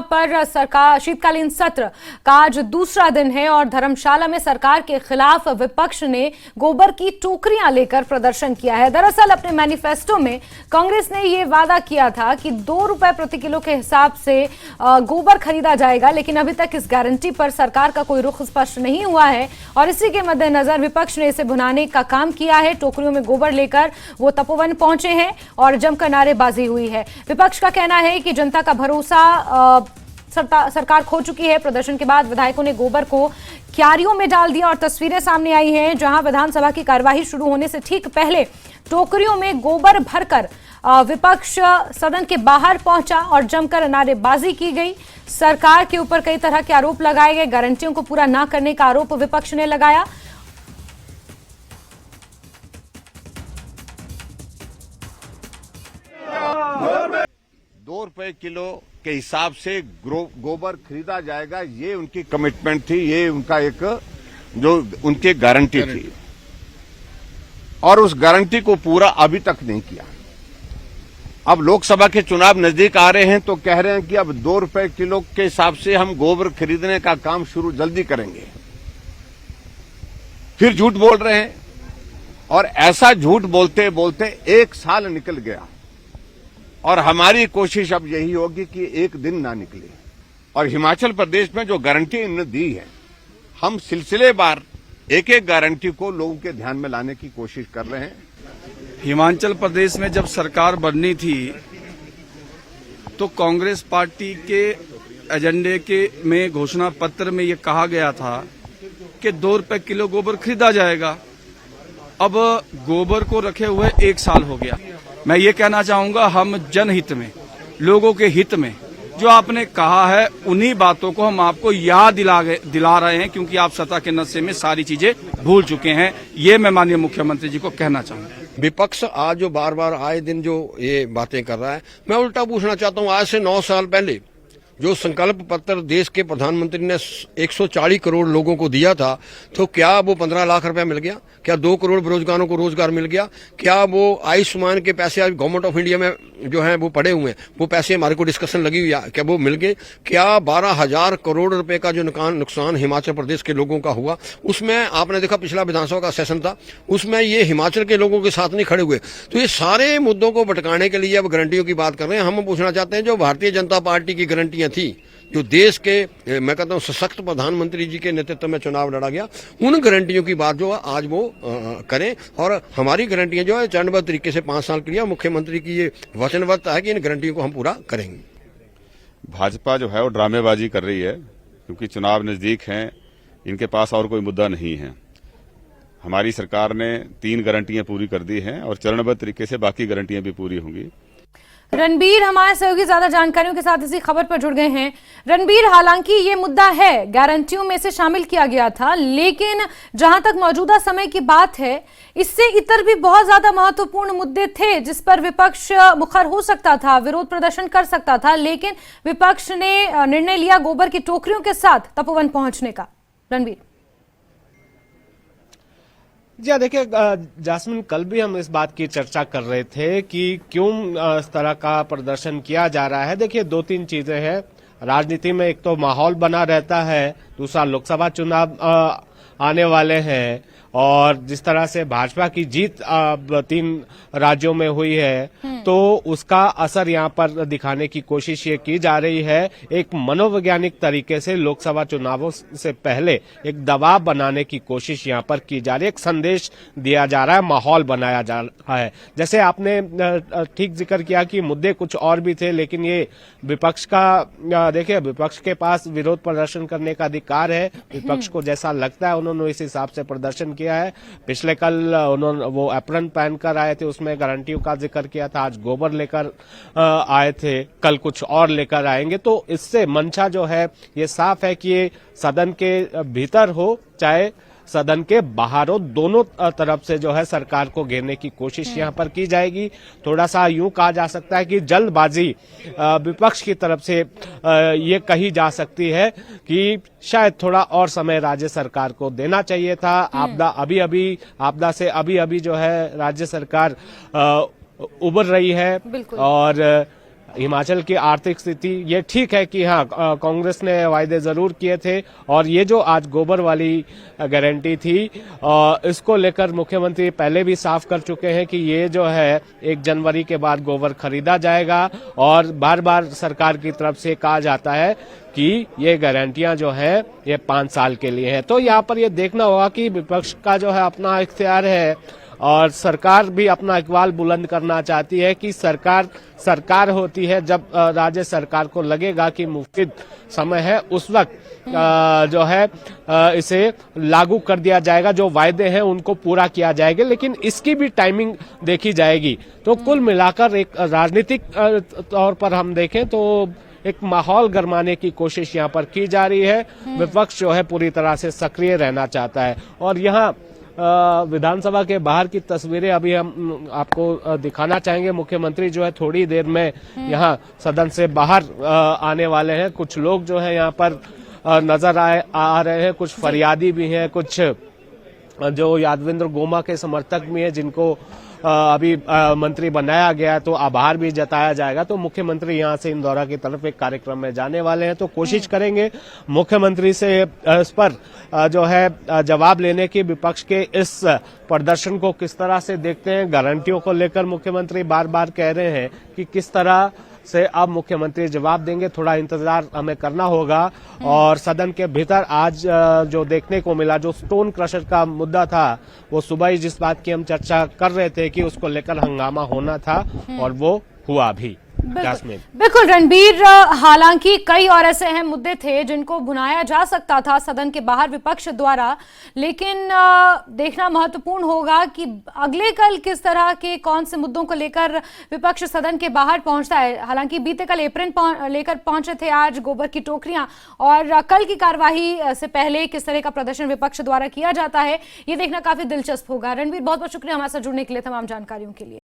पर सरकार शीतकालीन सत्र का आज दूसरा दिन है और धर्मशाला में सरकार के खिलाफ विपक्ष ने गोबर की टोकरियां लेकर प्रदर्शन किया है। दरअसल अपने मैनिफेस्टो में कांग्रेस ने ये वादा किया था कि 2 रुपए प्रति किलो के हिसाब से गोबर खरीदा जाएगा, लेकिन अभी तक इस गारंटी पर सरकार का कोई रुख स्पष्ट नहीं हुआ है और इसी के मद्देनजर विपक्ष ने इसे भुनाने का काम किया है। टोकरियों में गोबर लेकर वो तपोवन पहुंचे हैं और जमकर नारेबाजी हुई है। विपक्ष का कहना है कि जनता का भरोसा सरकार खो चुकी है। प्रदर्शन के बाद विधायकों ने गोबर को क्यारियों में डाल दिया और तस्वीरें सामने आई हैं जहां विधानसभा की कार्यवाही शुरू होने से ठीक पहले टोकरियों में गोबर भरकर विपक्ष सदन के बाहर पहुंचा और जमकर नारेबाजी की गई। सरकार के ऊपर कई तरह के आरोप लगाए गए। गारंटियों को पूरा न करने का आरोप विपक्ष ने लगाया। ₹2 किलो के हिसाब से गोबर खरीदा जाएगा, ये उनकी कमिटमेंट थी, ये उनका एक जो उनकी गारंटी थी और उस गारंटी को पूरा अभी तक नहीं किया। अब लोकसभा के चुनाव नजदीक आ रहे हैं तो कह रहे हैं कि अब ₹2 किलो के हिसाब से हम गोबर खरीदने का काम शुरू जल्दी करेंगे। फिर झूठ बोल रहे हैं और ऐसा झूठ बोलते बोलते 1 साल निकल गया और हमारी कोशिश अब यही होगी कि एक दिन ना निकले। और हिमाचल प्रदेश में जो गारंटी इन्होंने दी है, हम सिलसिलेवार एक एक गारंटी को लोगों के ध्यान में लाने की कोशिश कर रहे हैं। हिमाचल प्रदेश में जब सरकार बननी थी तो कांग्रेस पार्टी के एजेंडे के में घोषणा पत्र में ये कहा गया था कि ₹2 किलो गोबर खरीदा जाएगा। अब गोबर को रखे हुए 1 साल हो गया। मैं ये कहना चाहूंगा, हम जनहित में, लोगों के हित में जो आपने कहा है उन्हीं बातों को हम आपको याद दिला रहे हैं, क्योंकि आप सत्ता के नशे में सारी चीजें भूल चुके हैं। ये मैं माननीय मुख्यमंत्री जी को कहना चाहूंगा। विपक्ष आज जो बार बार आए दिन जो ये बातें कर रहा है, मैं उल्टा पूछना चाहता हूँ, आज से 9 साल पहले जो संकल्प पत्र देश के प्रधानमंत्री ने 140 करोड़ लोगों को दिया था, तो क्या वो 15 लाख रुपया मिल गया? क्या 2 करोड़ बेरोजगारों को रोजगार मिल गया? क्या वो आयुष्मान के पैसे आज गवर्नमेंट ऑफ इंडिया में जो है वो पड़े हुए हैं, वो पैसे हमारे को डिस्कशन लगी हुई है, क्या वो मिल गए? क्या 12,000 करोड़ रुपए का जो नुकसान हिमाचल प्रदेश के लोगों का हुआ, उसमें आपने देखा पिछला विधानसभा का सेशन था, उसमें ये हिमाचल के लोगों के साथ नहीं खड़े हुए। तो ये सारे मुद्दों को भटकाने के लिए अब गारंटियों की बात कर रहे हैं। हम पूछना चाहते हैं, जो भारतीय जनता पार्टी की गारंटियां थी, जो देश के मैं कहता हूं सशक्त प्रधानमंत्री जी के नेतृत्व में चुनाव लड़ा गया, उन गारंटियों की बात जो है आज वो करें। और हमारी गारंटियां जो है चरणबद्ध तरीके से 5 साल के लिए मुख्यमंत्री की ये वचनबद्धता है कि इन गारंटियों को हम पूरा करेंगे। भाजपा जो है वो ड्रामेबाजी कर रही है, क्योंकि चुनाव नजदीक हैं, इनके पास और कोई मुद्दा नहीं है। हमारी सरकार ने 3 गारंटियां पूरी कर दी हैं और चरणबद्ध तरीके से बाकी गारंटियां भी पूरी होंगी। रणबीर हमारे सहयोगी ज्यादा जानकारियों के साथ इसी खबर पर जुड़ गए हैं। रणबीर, हालांकि ये मुद्दा है, गारंटियों में से शामिल किया गया था, लेकिन जहां तक मौजूदा समय की बात है, इससे इतर भी बहुत ज्यादा महत्वपूर्ण मुद्दे थे जिस पर विपक्ष मुखर हो सकता था, विरोध प्रदर्शन कर सकता था, लेकिन विपक्ष ने निर्णय लिया गोबर की टोकरियों के साथ तपोवन पहुंचने का। रणबीर जी देखिए जास्मिन, कल भी हम इस बात की चर्चा कर रहे थे कि क्यों इस तरह का प्रदर्शन किया जा रहा है। देखिए 2-3 चीजें हैं राजनीति में। एक तो माहौल बना रहता है, दूसरा लोकसभा चुनाव आने वाले हैं और जिस तरह से भाजपा की जीत 3 राज्यों में हुई है, तो उसका असर यहाँ पर दिखाने की कोशिश ये की जा रही है। एक मनोवैज्ञानिक तरीके से लोकसभा चुनावों से पहले एक दबाव बनाने की कोशिश यहाँ पर की जा रही है, एक संदेश दिया जा रहा है, माहौल बनाया जा रहा है। जैसे आपने ठीक जिक्र किया कि मुद्दे कुछ और भी थे, लेकिन ये विपक्ष का देखिए, विपक्ष के पास विरोध प्रदर्शन करने का अधिकार है। विपक्ष को जैसा लगता है उन्होंने इस हिसाब से प्रदर्शन किया है। पिछले कल उन्होंने वो एप्रन पहनकर आए थे, उसमें गारंटियों का जिक्र किया था। आज गोबर लेकर आए थे, कल कुछ और लेकर आएंगे। तो इससे मंशा जो है ये साफ है कि ये सदन के भीतर हो चाहे सदन के बाहर हो, दोनों तरफ से जो है सरकार को घेरने की कोशिश यहाँ पर की जाएगी। थोड़ा सा यूं कहा जा सकता है कि जल्दबाजी विपक्ष की तरफ से ये कही जा सकती है कि शायद थोड़ा और समय राज्य सरकार को देना चाहिए था। आपदा से अभी जो है राज्य सरकार उबर रही है और हिमाचल की आर्थिक स्थिति ये ठीक है कि हाँ कांग्रेस ने वायदे जरूर किए थे और ये जो आज गोबर वाली गारंटी थी इसको लेकर मुख्यमंत्री पहले भी साफ कर चुके हैं कि ये जो है 1 जनवरी के बाद गोबर खरीदा जाएगा और बार बार सरकार की तरफ से कहा जाता है कि ये गारंटियां जो है ये 5 साल के लिए है। तो यहाँ पर ये देखना होगा कि विपक्ष का जो है अपना इख्तियार है और सरकार भी अपना इकबाल बुलंद करना चाहती है कि सरकार होती है। जब राज्य सरकार को लगेगा कि मुफ्त समय है उस वक्त जो है इसे लागू कर दिया जाएगा, जो वायदे हैं उनको पूरा किया जाएगा, लेकिन इसकी भी टाइमिंग देखी जाएगी। तो कुल मिलाकर एक राजनीतिक तौर पर हम देखें तो एक माहौल गरमाने की कोशिश यहाँ पर की जा रही है। विपक्ष जो है पूरी तरह से सक्रिय रहना चाहता है और यहाँ विधानसभा के बाहर की तस्वीरें अभी हम आपको दिखाना चाहेंगे। मुख्यमंत्री जो है थोड़ी देर में यहाँ सदन से बाहर आने वाले हैं। कुछ लोग जो है यहाँ पर नजर आ रहे हैं, कुछ फरियादी भी हैं, कुछ जो यादवेंद्र गोमा के समर्थक भी हैं जिनको अभी मंत्री बनाया गया, तो आभार भी जताया जाएगा। तो मुख्यमंत्री यहां से इंदौरा की तरफ एक कार्यक्रम में जाने वाले हैं, तो कोशिश करेंगे मुख्यमंत्री से इस पर जो है जवाब लेने की। विपक्ष के इस प्रदर्शन को किस तरह से देखते हैं, गारंटियों को लेकर मुख्यमंत्री बार बार कह रहे हैं कि किस तरह से अब मुख्यमंत्री जवाब देंगे, थोड़ा इंतजार हमें करना होगा। और सदन के भीतर आज जो देखने को मिला, जो स्टोन क्रशर का मुद्दा था, वो सुबह ही जिस बात की हम चर्चा कर रहे थे कि उसको लेकर हंगामा होना था और वो हुआ भी। बिल्कुल रणबीर, हालांकि कई और ऐसे अहम मुद्दे थे जिनको भुनाया जा सकता था सदन के बाहर विपक्ष द्वारा, लेकिन देखना महत्वपूर्ण होगा कि अगले कल किस तरह के कौन से मुद्दों को लेकर विपक्ष सदन के बाहर पहुंचता है। हालांकि बीते कल एप्रिन लेकर पहुंचे थे, आज गोबर की टोकरियां, और कल की कार्यवाही से पहले किस तरह का प्रदर्शन विपक्ष द्वारा किया जाता है, ये देखना काफी दिलचस्प होगा। रणबीर, बहुत बहुत शुक्रिया हमारे साथ जुड़ने के लिए, तमाम जानकारियों के लिए।